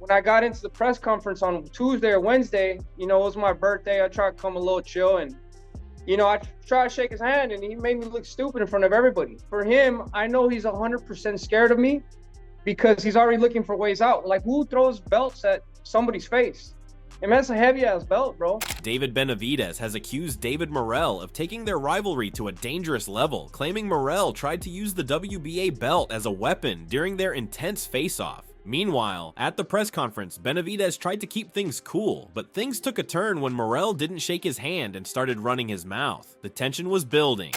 when I got into the press conference on Tuesday or Wednesday, you know, it was my birthday. I tried to come a little chill, and you know, I tried to shake his hand, and he made me look stupid in front of everybody. For him, I know he's 100% scared of me because he's already looking for ways out. Like, who throws belts at somebody's face? I mean, that's a heavy-ass belt, bro. David Benavidez has accused David Morrell of taking their rivalry to a dangerous level, claiming Morrell tried to use the WBA belt as a weapon during their intense face-off. Meanwhile, at the press conference, Benavidez tried to keep things cool, but things took a turn when Morrell didn't shake his hand and started running his mouth. The tension was building.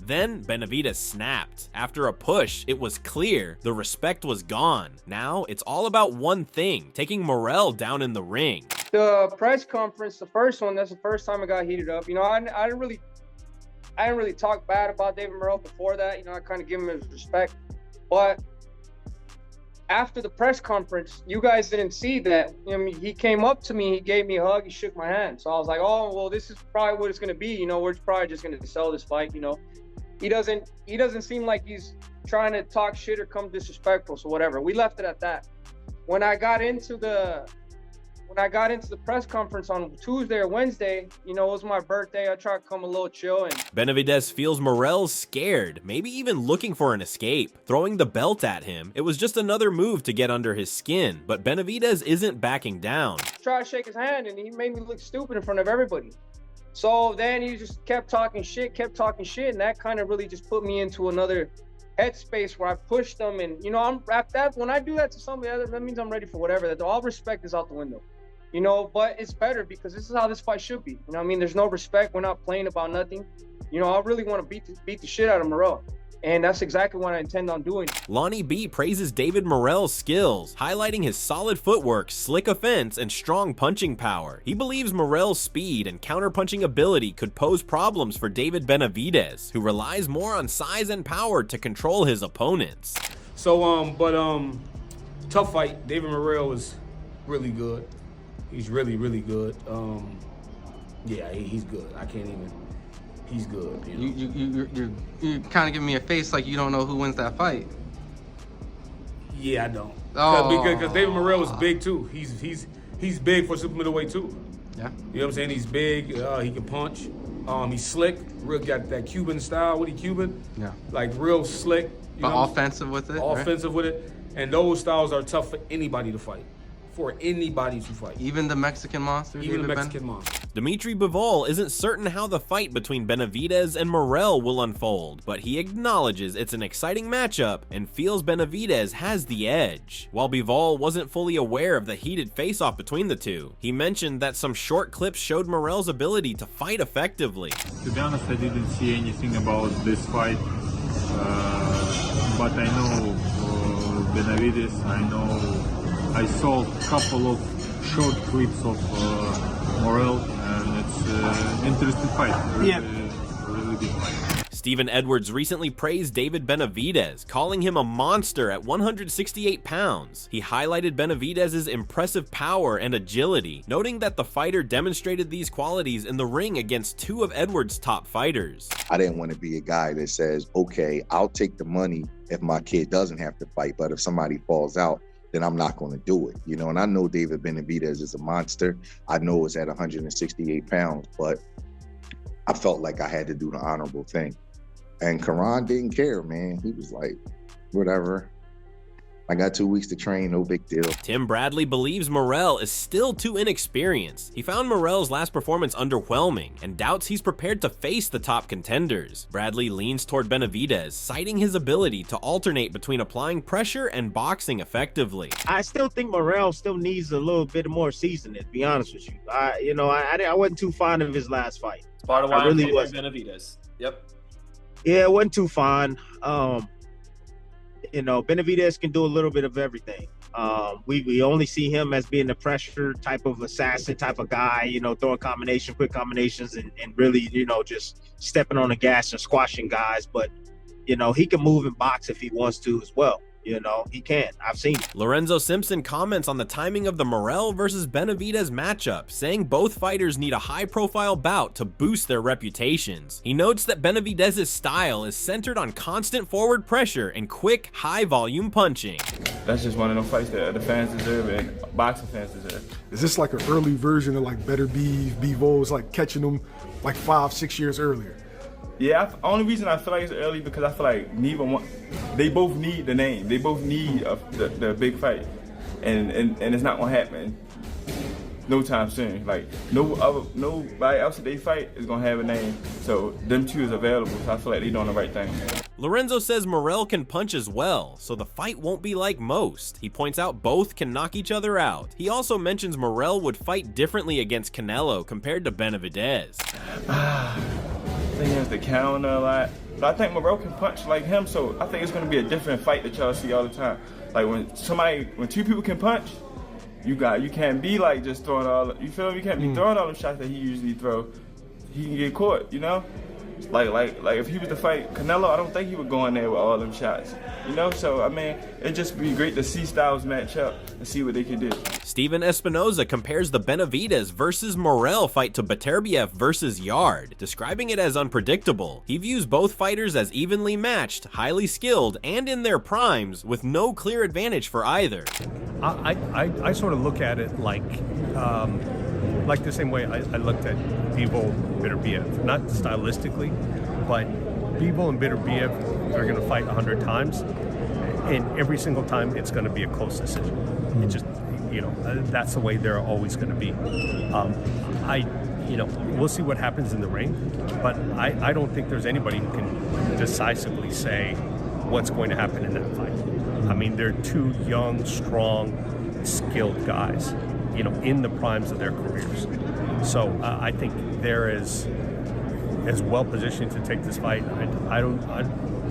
Then Benavidez snapped. After a push, it was clear the respect was gone. Now it's all about one thing, taking Morrell down in the ring. The press conference, the first one, that's the first time it got heated up. You know, I didn't really talk bad about David Morrell before that. You know, I kind of give him his respect. But after the press conference, you guys didn't see that. I mean, he came up to me, he gave me a hug, he shook my hand. So I was like, oh, well, this is probably what it's gonna be. You know, we're probably just gonna sell this fight. You know, he doesn't seem like he's trying to talk shit or come disrespectful. So whatever. We left it at that. When I got into the press conference on Tuesday or Wednesday, you know, it was my birthday. I tried to come a little chill, and Benavidez feels Morrell's scared, maybe even looking for an escape. Throwing the belt at him, it was just another move to get under his skin, but Benavidez isn't backing down. Tried to shake his hand, and he made me look stupid in front of everybody. So then he just kept talking shit, and that kind of really just put me into another headspace where I pushed him. And you know, when I do that to somebody, that means I'm ready for whatever. That all respect is out the window. You know, but it's better because this is how this fight should be. You know what I mean? There's no respect. We're not playing about nothing. You know, I really want to beat the shit out of Morrell. And that's exactly what I intend on doing. Lonnie B praises David Morrell's skills, highlighting his solid footwork, slick offense, and strong punching power. He believes Morrell's speed and counterpunching ability could pose problems for David Benavidez, who relies more on size and power to control his opponents. So, tough fight. David Morrell is really good. He's really, really good. Yeah, he's good. I can't even. He's good. You know? You're kind of giving me a face like you don't know who wins that fight. Yeah, I don't. Oh. Because David Morrell is big too. He's big for super middleweight too. Yeah. You know what I'm saying? He's big. He can punch. He's slick. Real got that Cuban style. What he Cuban? Yeah. Like real slick. But offensive with it. Offensive with it, and those styles are tough for anybody to fight. Even the Mexican monster? Dimitri Bivol isn't certain how the fight between Benavidez and Morrell will unfold, but he acknowledges it's an exciting matchup and feels Benavidez has the edge. While Bivol wasn't fully aware of the heated face-off between the two, he mentioned that some short clips showed Morrell's ability to fight effectively. To be honest, I didn't see anything about this fight, but I know Benavidez, I saw a couple of short clips of Morrell, and it's an interesting fight. Really good fight. Steven Edwards recently praised David Benavidez, calling him a monster at 168 pounds. He highlighted Benavidez's impressive power and agility, noting that the fighter demonstrated these qualities in the ring against two of Edwards' top fighters. I didn't want to be a guy that says, okay, I'll take the money if my kid doesn't have to fight, but if somebody falls out, then I'm not going to do it, you know. And I know David Benavidez is a monster. I know it's at 168 pounds, but I felt like I had to do the honorable thing. And Karan didn't care, man. He was like, whatever. I got 2 weeks to train, no big deal. Tim Bradley believes Morrell is still too inexperienced. He found Morrell's last performance underwhelming and doubts he's prepared to face the top contenders. Bradley leans toward Benavidez, citing his ability to alternate between applying pressure and boxing effectively. I still think Morrell still needs a little bit more seasoning, to be honest with you. I wasn't too fond of his last fight. It's part of why I'm really Benavidez. Yep. Yeah, it wasn't too fond. You know, Benavidez can do a little bit of everything. We only see him as being the pressure type of assassin type of guy, you know, throwing quick combinations and really, you know, just stepping on the gas and squashing guys. But, you know, he can move and box if he wants to as well. You know, he can. I've seen it. Lorenzo Simpson comments on the timing of the Morrell versus Benavidez matchup, saying both fighters need a high-profile bout to boost their reputations. He notes that Benavidez's style is centered on constant forward pressure and quick, high-volume punching. That's just one of those fights that the fans deserve and boxing fans deserve. Is this like an early version of like Better Bevo? Like catching them like 5-6 years earlier? Yeah, only reason I feel like it's early because I feel like neither one, they both need the name. They both need the big fight, and it's not gonna happen no time soon. Like nobody else that they fight is gonna have a name. So them two is available. So I feel like they're doing the right thing. Lorenzo says Morrell can punch as well, so the fight won't be like most. He points out both can knock each other out. He also mentions Morrell would fight differently against Canelo compared to Benavidez. I think he has the counter a lot. But I think Morrell can punch like him, so I think it's going to be a different fight that y'all see all the time. Like when two people can punch, you can't be like just throwing all, you feel me? You can't be throwing all the shots that he usually throw. He can get caught, you know? Like if he was to fight Canelo, I don't think he would go in there with all them shots, you know? So, I mean, it'd just be great to see styles match up and see what they can do. Steven Espinoza compares the Benavidez versus Morrell fight to Beterbiev versus Yard, describing it as unpredictable. He views both fighters as evenly matched, highly skilled, and in their primes, with no clear advantage for either. I sort of look at it like the same way I looked at Bivol and Beterbiev, not stylistically, but Bivol and Beterbiev are going to fight 100 times, and every single time it's going to be a close decision. It just, you know, that's the way they're always going to be. We'll see what happens in the ring, but I don't think there's anybody who can decisively say what's going to happen in that fight. I mean, they're two young, strong, skilled guys, you know, in the primes of their careers. So I think they're as well positioned to take this fight.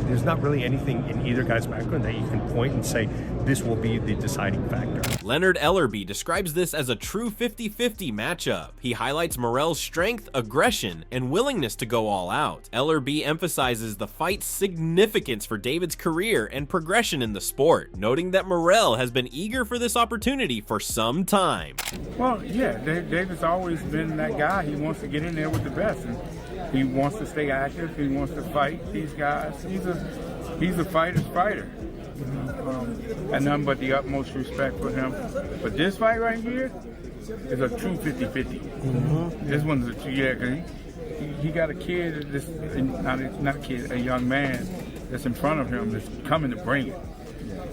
There's not really anything in either guy's background that you can point and say this will be the deciding factor. Leonard Ellerby describes this as a true 50-50 matchup. He highlights Morrell's strength, aggression, and willingness to go all out. Ellerby emphasizes the fight's significance for David's career and progression in the sport, noting that Morrell has been eager for this opportunity for some time. Well, yeah, David's always been that guy. He wants to get in there with the best. And he wants to stay active. He wants to fight these guys. He's a fighter's fighter. And nothing but the utmost respect for him. But this fight right here is a true 50-50. This one's because he got a kid, not a kid, a young man that's in front of him that's coming to bring it.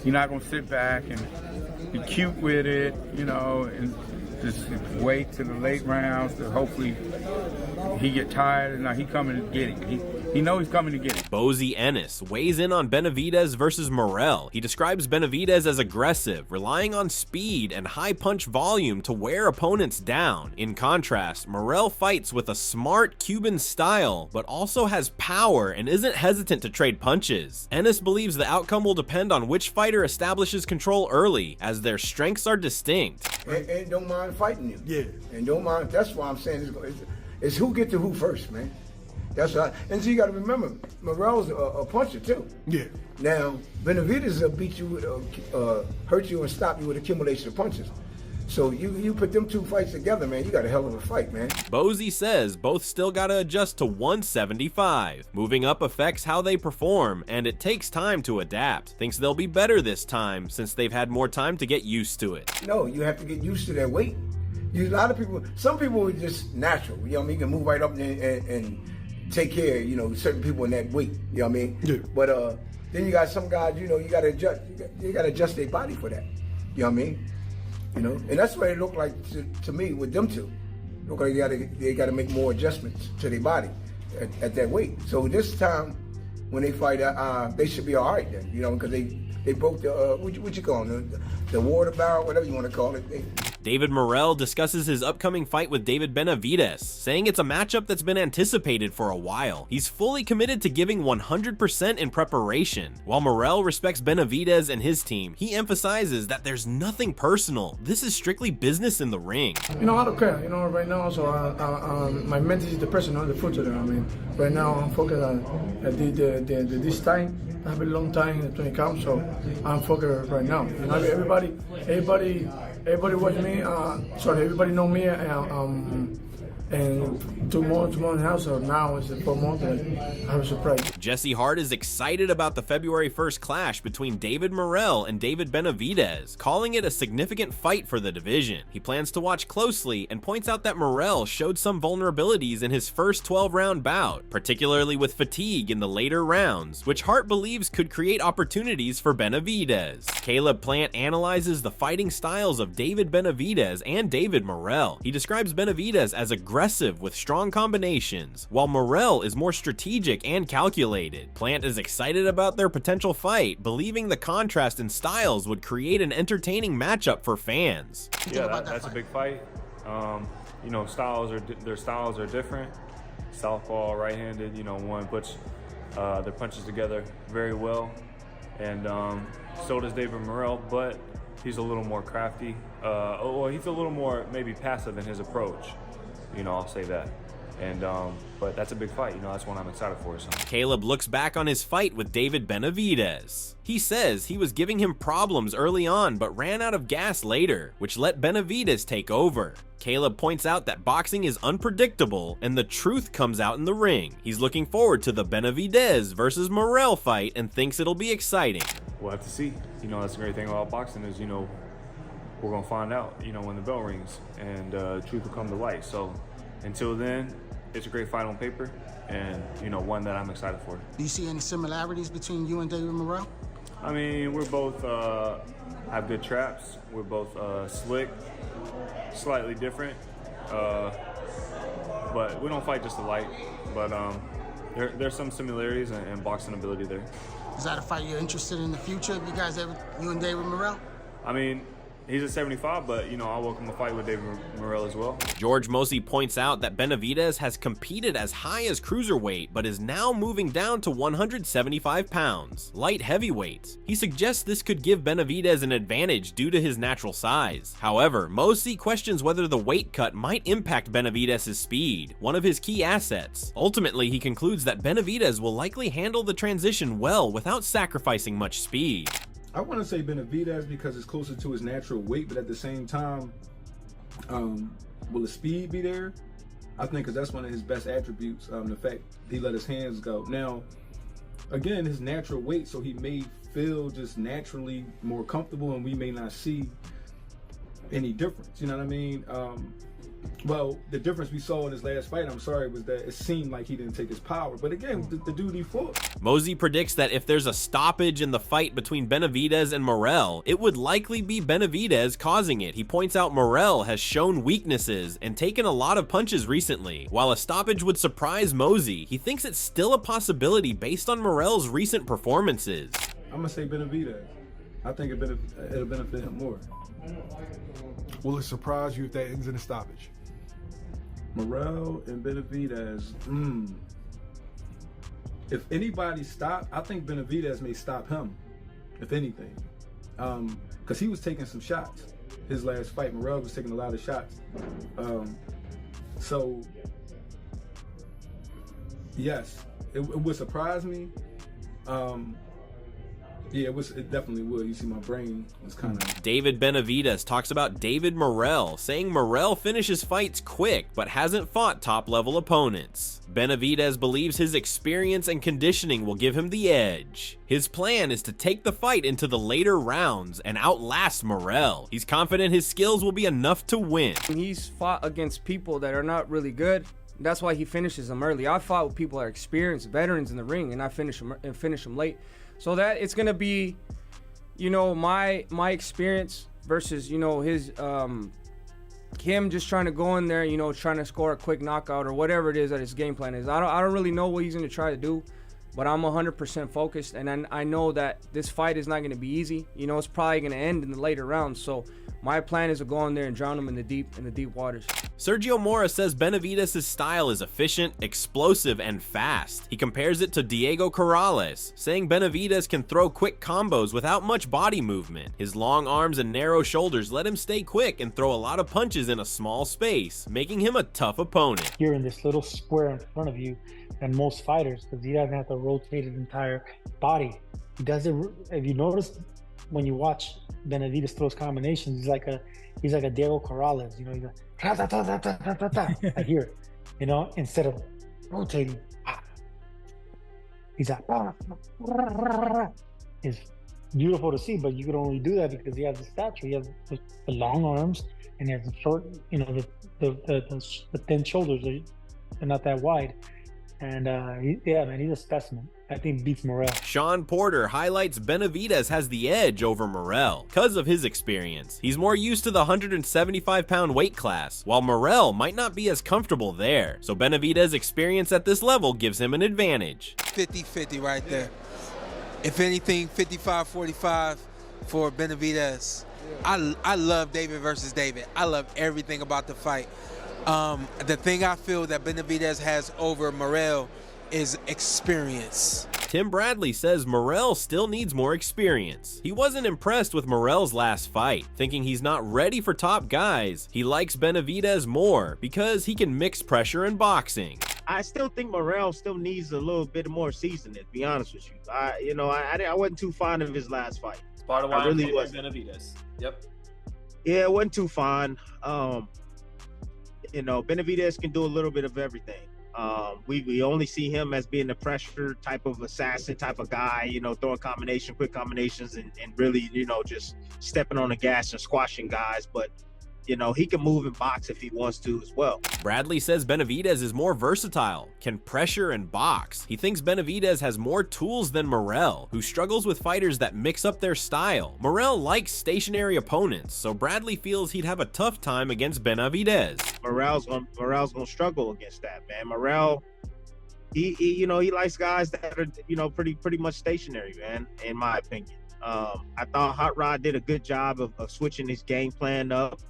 He's not going to sit back and be cute with it, you know, and just wait to the late rounds to hopefully he get tired and now he coming to get it. He knows he's coming to get it. Bozy Ennis weighs in on Benavidez versus Morrell. He describes Benavidez as aggressive, relying on speed and high punch volume to wear opponents down. In contrast, Morrell fights with a smart Cuban style, but also has power and isn't hesitant to trade punches. Ennis believes the outcome will depend on which fighter establishes control early, as their strengths are distinct. And don't mind fighting you. Yeah. And don't mind, that's why I'm saying it's who get to who first, man. That's right. And so you got to remember, Morrell's a puncher too. Yeah. Now, Benavidez will beat you, hurt you and stop you with accumulation of punches. So you put them two fights together, man, you got a hell of a fight, man. Bozy says both still gotta adjust to 175. Moving up affects how they perform, and it takes time to adapt. Thinks they'll be better this time since they've had more time to get used to it. No, you have to get used to that weight. A lot of people, some people are just natural. You know what I mean? You can move right up and take care of, you know, certain people in that weight. You know what I mean? Yeah. But then you got some guys, you know, you got to adjust. You got to adjust their body for that. You know what I mean? You know, and that's what it looked like to me with them two. Look like they got to make more adjustments to their body at that weight. So this time when they fight, they should be all right then. You know, because they broke the what you call them, the water barrel, whatever you want to call it. David Morrell discusses his upcoming fight with David Benavidez, saying it's a matchup that's been anticipated for a while. He's fully committed to giving 100% in preparation. While Morrell respects Benavidez and his team, he emphasizes that there's nothing personal. This is strictly business in the ring. I don't care. Right now, so my mental is the person, not the future. Right now I'm focused on this time. I have a long time when it comes, so I'm focused right now. Everybody watch me. Everybody know me. And two more in the house, so now it's 4 months, and I have a surprise. Jesse Hart is excited about the February 1st clash between David Morrell and David Benavidez, calling it a significant fight for the division. He plans to watch closely and points out that Morrell showed some vulnerabilities in his first 12-round bout, particularly with fatigue in the later rounds, which Hart believes could create opportunities for Benavidez. Caleb Plant analyzes the fighting styles of David Benavidez and David Morrell. He describes Benavidez as aggressive with strong combinations, while Morrell is more strategic and calculated. Plant is excited about their potential fight, believing the contrast in styles would create an entertaining matchup for fans. Yeah, that's a big fight. Their styles are different. Southpaw, right-handed, one puts their punches together very well, and so does David Morrell, but he's a little more crafty. He's a little more maybe passive in his approach. I'll say that. And but that's a big fight. That's one I'm excited for. So. Caleb looks back on his fight with David Benavidez. He says he was giving him problems early on but ran out of gas later, which let Benavidez take over. Caleb points out that boxing is unpredictable and the truth comes out in the ring. He's looking forward to the Benavidez versus Morrell fight and thinks it'll be exciting. We'll have to see. That's the great thing about boxing is, we're going to find out, when the bell rings, and truth will come to light. So until then, it's a great fight on paper, and, one that I'm excited for. Do you see any similarities between you and David Morrell? We're both have good traps. We're both slick, slightly different, but we don't fight just alike. But there's some similarities and boxing ability there. Is that a fight you're interested in the future? If you and David Morrell? He's at 75, but, I'll welcome a fight with David Morrell as well. George Mosey points out that Benavidez has competed as high as cruiserweight, but is now moving down to 175 pounds, light heavyweight. He suggests this could give Benavidez an advantage due to his natural size. However, Mosey questions whether the weight cut might impact Benavidez's speed, one of his key assets. Ultimately, he concludes that Benavidez will likely handle the transition well without sacrificing much speed. I want to say Benavidez because it's closer to his natural weight, but at the same time, will the speed be there? I think because that's one of his best attributes, the fact he let his hands go. Now, again, his natural weight, so he may feel just naturally more comfortable and we may not see any difference, you know what I mean? Well, the difference we saw in his last fight, was that it seemed like he didn't take his power. But again, the dude he fought. Mosey predicts that if there's a stoppage in the fight between Benavidez and Morrell, it would likely be Benavidez causing it. He points out Morrell has shown weaknesses and taken a lot of punches recently. While a stoppage would surprise Mosey, he thinks it's still a possibility based on Morrell's recent performances. I'm going to say Benavidez. I think it'll benefit him more. Will it surprise you if that ends in a stoppage? Morrell and Benavidez. If anybody stopped, I think Benavidez may stop him, if anything. Because he was taking some shots. His last fight, Morrell was taking a lot of shots. So, yes, it would surprise me. Yeah, it definitely would. You see, my brain was kind of... David Benavidez talks about David Morrell, saying Morrell finishes fights quick, but hasn't fought top-level opponents. Benavidez believes his experience and conditioning will give him the edge. His plan is to take the fight into the later rounds and outlast Morrell. He's confident his skills will be enough to win. He's fought against people that are not really good. That's why he finishes them early. I fought with people that are experienced, veterans in the ring, and I finish them late. So that it's gonna be, my experience versus, his him just trying to go in there, trying to score a quick knockout or whatever it is that his game plan is. I don't really know what he's gonna try to do. but I'm 100% focused, and I know that this fight is not going to be easy. You know, it's probably going to end in the later rounds. So my plan is to go in there and drown him in the deep waters. Sergio Mora says Benavidez' style is efficient, explosive, and fast. He compares it to Diego Corrales, saying Benavidez can throw quick combos without much body movement. His long arms and narrow shoulders let him stay quick and throw a lot of punches in a small space, making him a tough opponent. You're in this little square in front of you than most fighters because he doesn't have to rotate his entire body. He does it. If you notice, when you watch Benavidez throws combinations, he's like a Diego Corrales. You know, he's like, I hear it. You know, instead of rotating, he's like, it's beautiful to see, but you can only do that because he has the stature. He has the long arms and he has the short, you know, the thin shoulders. They're not that wide. And yeah, man, he's a specimen. I think beats Morrell. Sean Porter highlights Benavidez has the edge over Morrell because of his experience. He's more used to the 175-pound weight class, while Morrell might not be as comfortable there. So Benavidez's experience at this level gives him an advantage. 50-50 right there. If anything, 55-45 for Benavidez. I love David versus David. I love everything about the fight. The thing I feel that Benavidez has over Morrell is experience. Tim Bradley says Morrell still needs more experience. He wasn't impressed with Morrell's last fight, thinking he's not ready for top guys. He likes Benavidez more because he can mix pressure and boxing. I still think Morrell still needs a little bit more seasoning, to be honest with you. I wasn't too fond of his last fight. It's part of why I really I'm was. Benavidez. Yep. Yeah, it wasn't too fond. You know, Benavidez can do a little bit of everything. We only see him as being the pressure type of assassin type of guy, you know, throwing quick combinations and really, you know, just stepping on the gas and squashing guys. But, you know, he can move and box if he wants to as well. Bradley says Benavidez is more versatile, can pressure and box. He thinks Benavidez has more tools than Morrell, who struggles with fighters that mix up their style. Morrell likes stationary opponents, so Bradley feels he'd have a tough time against Benavidez. Morrell's gonna struggle against that, man. Morrell, he likes guys that are, you know, pretty much stationary, man, in my opinion. I thought Hot Rod did a good job of switching his game plan up,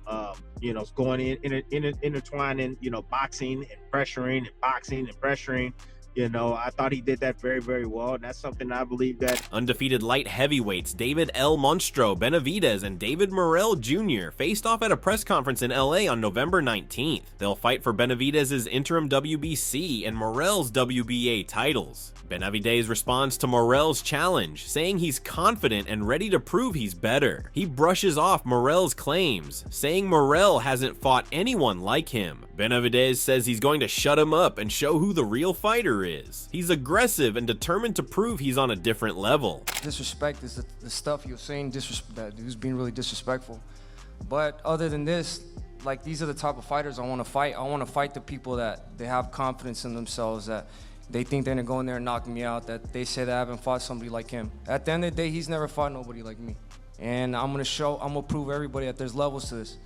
you know, going intertwining, you know, boxing and pressuring and boxing and pressuring. You know, I thought he did that very, very well, and that's something I believe that. Undefeated light heavyweights David El Monstro Benavidez and David Morrell Jr. faced off at a press conference in LA on November 19th. They'll fight for Benavidez's interim WBC and Morrell's WBA titles. Benavidez responds to Morrell's challenge, saying he's confident and ready to prove he's better. He brushes off Morrell's claims, saying Morrell hasn't fought anyone like him. Benavidez says he's going to shut him up and show who the real fighter is. He's aggressive and determined to prove he's on a different level. Disrespect is the stuff you're saying, that dude's being really disrespectful. But other than this, like, these are the type of fighters I want to fight. I want to fight the people that they have confidence in themselves, that they think they're gonna go in there and knock me out, that they say that I haven't fought somebody like him. At the end of the day, he's never fought nobody like me. And I'm gonna prove everybody that there's levels to this.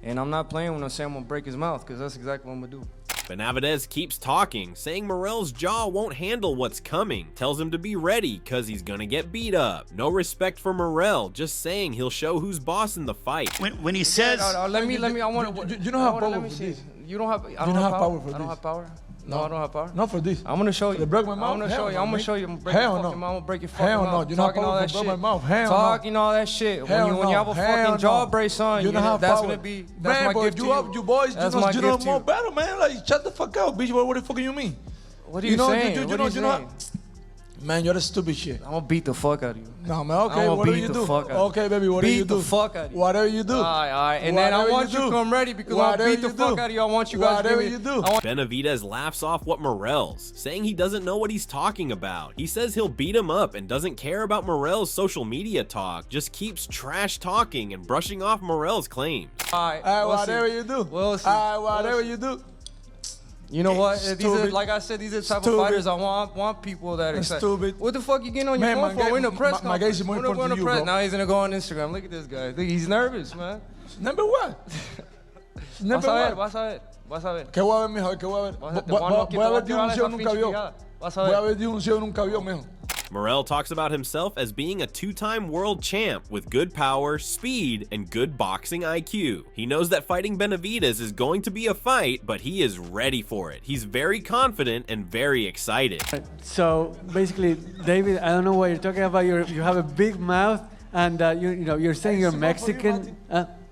And I'm not playing when I'm saying I'm gonna break his mouth, because that's exactly what I'm gonna do. Benavidez keeps talking, saying Morrell's jaw won't handle what's coming, tells him to be ready because he's gonna get beat up. No respect for Morrell, just saying he'll show who's boss in the fight. When he says, let me, I want to. You don't have power for this. You don't have. I don't have power for this. I don't have power. No, I don't have power. Not for this. I'm gonna show you. To break my mouth? I'm gonna show you. I'm gonna show you. I'm gonna break your fucking mouth. I'm gonna break your fucking mouth. mouth. Hell no. You're not powerful to break my mouth. Hell no. Talking all that shit. Hell When you have a fucking jaw brace on, you don't have that's power. gonna be. That's man, my gift to you. You boys, you know more better, man. Like, shut the fuck up, bitch. What the fuck do you mean? What are you saying? You know. Man, you're the stupid shit. I'm gonna beat the fuck out of you. No, man, okay, whatever you do. Okay, baby, whatever you do. Beat the fuck out of you. Whatever you do. All right. And then I want you to come ready, because I'll beat the fuck out of you. I want you guys to give me. Benavidez laughs off what Morrell's, saying he doesn't know what he's talking about. He says he'll beat him up and doesn't care about Morrell's social media talk, just keeps trash talking and brushing off Morrell's claims. All right, whatever you do. We'll see. Whatever you do. You know what? These are, like I said, these are the type of fighters I want people that are stupid. What the fuck you getting on your phone for? We're in a press conference. We're in a press. Now he's gonna go on Instagram. Look at this guy. He's nervous, man. ¿Number what? Vas a ver. ¿Qué voy a ver, mijo? ¿Qué voy a ver? Voy a ver difusión, nunca vio. Voy a ver de un cielo nunca vio, mijo. Morrell talks about himself as being a two-time world champ with good power, speed, and good boxing IQ. He knows that fighting Benavidez is going to be a fight, but he is ready for it. He's very confident and very excited. So basically, David, I don't know what you're talking about. You have a big mouth, and you're saying you're Mexican.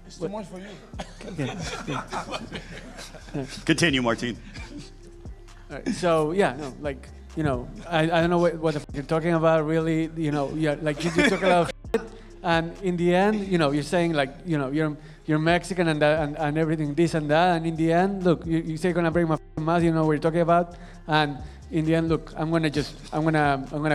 It's too much for you. Continue, Martin. All right, so yeah, no, like. I don't know what the f you're talking about, really. Like you talk a lot of shit, and in the end, you're saying like, you're Mexican and everything, this and that, and in the end, look, you say you're gonna break my mouth, you know what you're talking about, and in the end, look, I'm gonna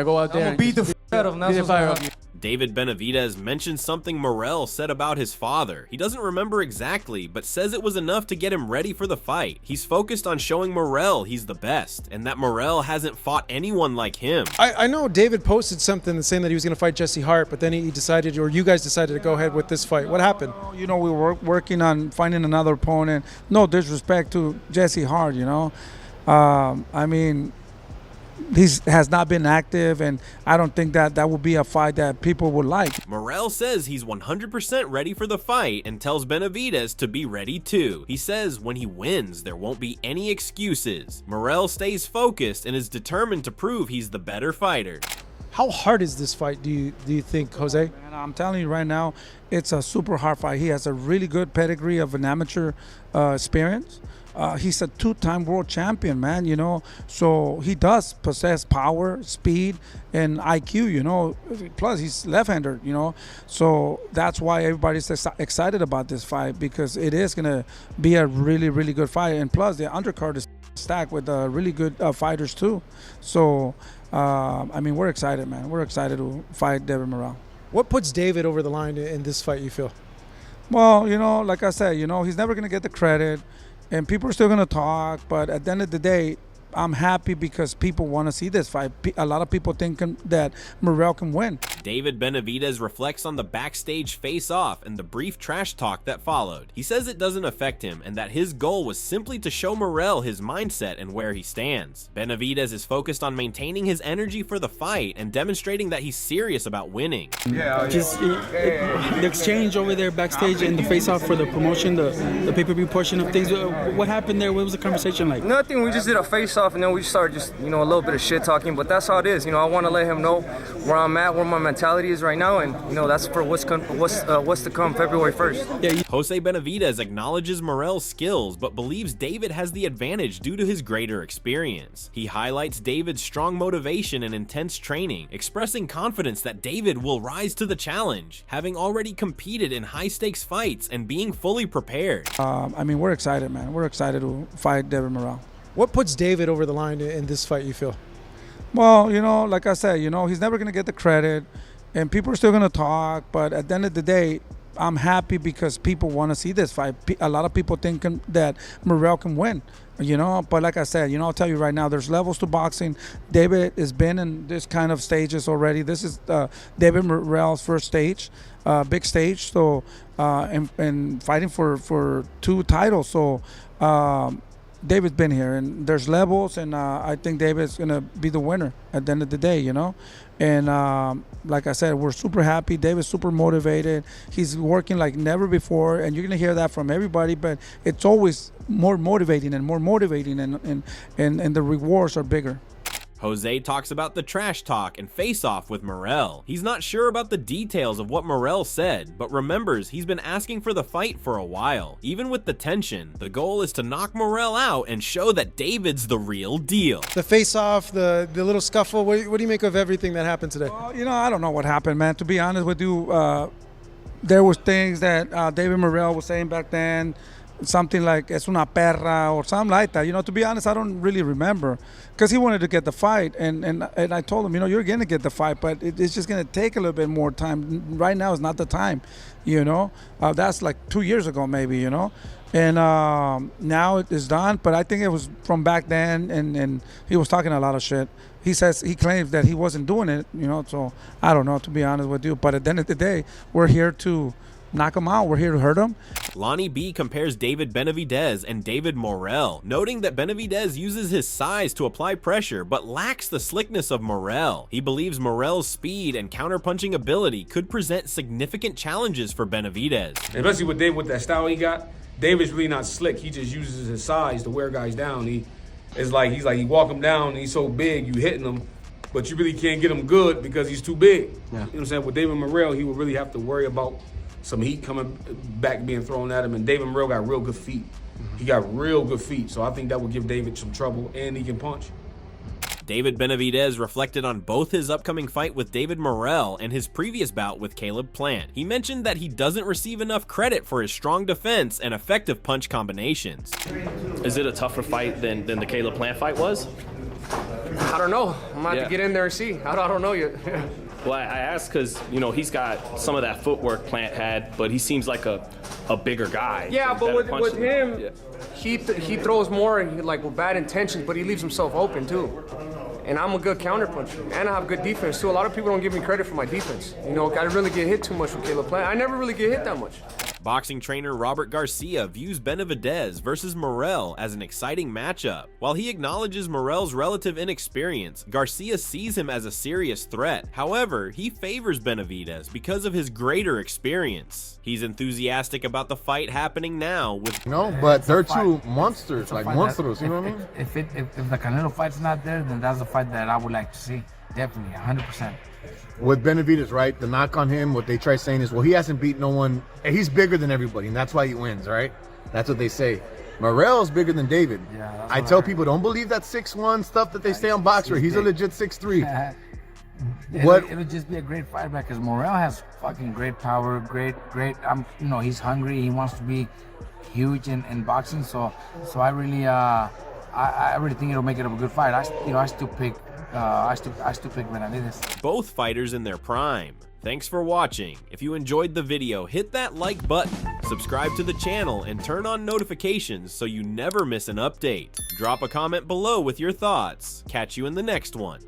go out there and beat the f out of Nassau. David Benavidez mentions something Morrell said about his father. He doesn't remember exactly, but says it was enough to get him ready for the fight. He's focused on showing Morrell he's the best, and that Morrell hasn't fought anyone like him. I know David posted something saying that he was going to fight Jesse Hart, but then he decided, or you guys decided to go ahead with this fight. What happened? We were working on finding another opponent. No disrespect to Jesse Hart, I mean, he has not been active, and I don't think that would be a fight that people would like. Morrell says he's 100% ready for the fight and tells Benavidez to be ready too. He says when he wins, there won't be any excuses. Morrell stays focused and is determined to prove he's the better fighter. How hard is this fight, do you think, Jose? Man, I'm telling you right now, it's a super hard fight. He has a really good pedigree of an amateur experience. He's a two-time world champion, man, so he does possess power, speed, and IQ, plus he's left-hander, so that's why everybody's excited about this fight, because it is going to be a really, really good fight, and plus the undercard is stacked with really good fighters too. So, I mean, we're excited, man. We're excited to fight David Morrell. What puts David over the line in this fight, you feel? Well, like I said, he's never going to get the credit. And people are still going to talk, but at the end of the day, I'm happy because people want to see this fight. A lot of people think that Morrell can win. David Benavidez reflects on the backstage face-off and the brief trash talk that followed. He says it doesn't affect him and that his goal was simply to show Morrell his mindset and where he stands. Benavidez is focused on maintaining his energy for the fight and demonstrating that he's serious about winning. Just the exchange over there backstage and the face-off for the promotion, the pay-per-view portion of things. What happened there? What was the conversation like? Nothing. We just did a face-off, and then we started just, a little bit of shit talking, but that's how it is. I want to let him know where I'm at, where my mentality is right now, and, that's for what's to come February 1st. Jose Benavidez acknowledges Morrell's skills, but believes David has the advantage due to his greater experience. He highlights David's strong motivation and intense training, expressing confidence that David will rise to the challenge, having already competed in high-stakes fights and being fully prepared. I mean, we're excited, man. We're excited to fight David Morrell. What puts David over the line in this fight, you feel? Well, like I said, he's never going to get the credit, and people are still going to talk, but at the end of the day, I'm happy because people want to see this fight. A lot of people think that Morrell can win, but like I said, I'll tell you right now, there's levels to boxing. David has been in this kind of stages already. This is David Morrell's first stage, big stage, so and fighting for 2 titles, so David's been here, and there's levels, and I think David's going to be the winner at the end of the day, And like I said, we're super happy. David's super motivated. He's working like never before, and you're going to hear that from everybody, but it's always more motivating, and the rewards are bigger. Jose talks about the trash talk and face-off with Morrell. He's not sure about the details of what Morrell said, but remembers he's been asking for the fight for a while. Even with the tension, the goal is to knock Morrell out and show that David's the real deal. The face-off, the little scuffle, what do you make of everything that happened today? Well, I don't know what happened, man. To be honest with you, there was things that David Morrell was saying back then, something like "es una perra" or something like that. To be honest, I don't really remember, because he wanted to get the fight, and I told him, you're going to get the fight, but it's just going to take a little bit more time. Right now is not the time, That's like 2 years ago, maybe, And now it is done, but I think it was from back then, and he was talking a lot of shit. He claims that he wasn't doing it, so I don't know, to be honest with you. But at the end of the day, we're here to knock him out. We're here to hurt him. Lonnie B compares David Benavidez and David Morrell, noting that Benavidez uses his size to apply pressure but lacks the slickness of Morrell. He believes Morrell's speed and counterpunching ability could present significant challenges for Benavidez. Especially with David, with that style he got, David's really not slick. He just uses his size to wear guys down. He walk him down and he's so big, you hitting him, but you really can't get him good because he's too big. Yeah. You know what I'm saying? With David Morrell, he would really have to worry about some heat coming back being thrown at him, and David Morrell got real good feet. He got real good feet, so I think that would give David some trouble, and he can punch. David Benavidez reflected on both his upcoming fight with David Morrell and his previous bout with Caleb Plant. He mentioned that he doesn't receive enough credit for his strong defense and effective punch combinations. Is it a tougher fight than the Caleb Plant fight was? I don't know. I'm gonna have to get in there and see. I don't know yet. Well, I asked because, you know, he's got some of that footwork Plant had, but he seems like a bigger guy. Yeah, but with him, yeah. he throws more like with bad intentions, but he leaves himself open too. And I'm a good counterpuncher, and I have good defense too. A lot of people don't give me credit for my defense. You know, I really get hit too much with Caleb Plant. I never really get hit that much. Boxing trainer Robert Garcia views Benavidez versus Morrell as an exciting matchup. While he acknowledges Morrell's relative inexperience, Garcia sees him as a serious threat. However, he favors Benavidez because of his greater experience. He's enthusiastic about the fight happening now with but they're two monsters, like monsters, you know what I mean? If the Canelo fight's not there, then that's a fight that I would like to see. Definitely, 100%. With Benavidez, right? The knock on him, what they try saying is, well, he hasn't beat no one. He's bigger than everybody, and that's why he wins, right? That's what they say. Morrell's bigger than David. Yeah, I tell people, don't believe that 6'1" stuff that they say on Boxer. He's a legit 6'3". It'll just be a great fight because Morrell has fucking great power, great. You know, he's hungry. He wants to be huge in boxing. So I really think it'll make it a good fight. I still pick Benavidez. both fighters in their prime. Thanks for watching. If you enjoyed the video, hit that like button, subscribe to the channel, and turn on notifications so you never miss an update. Drop a comment below with your thoughts. Catch you in the next one.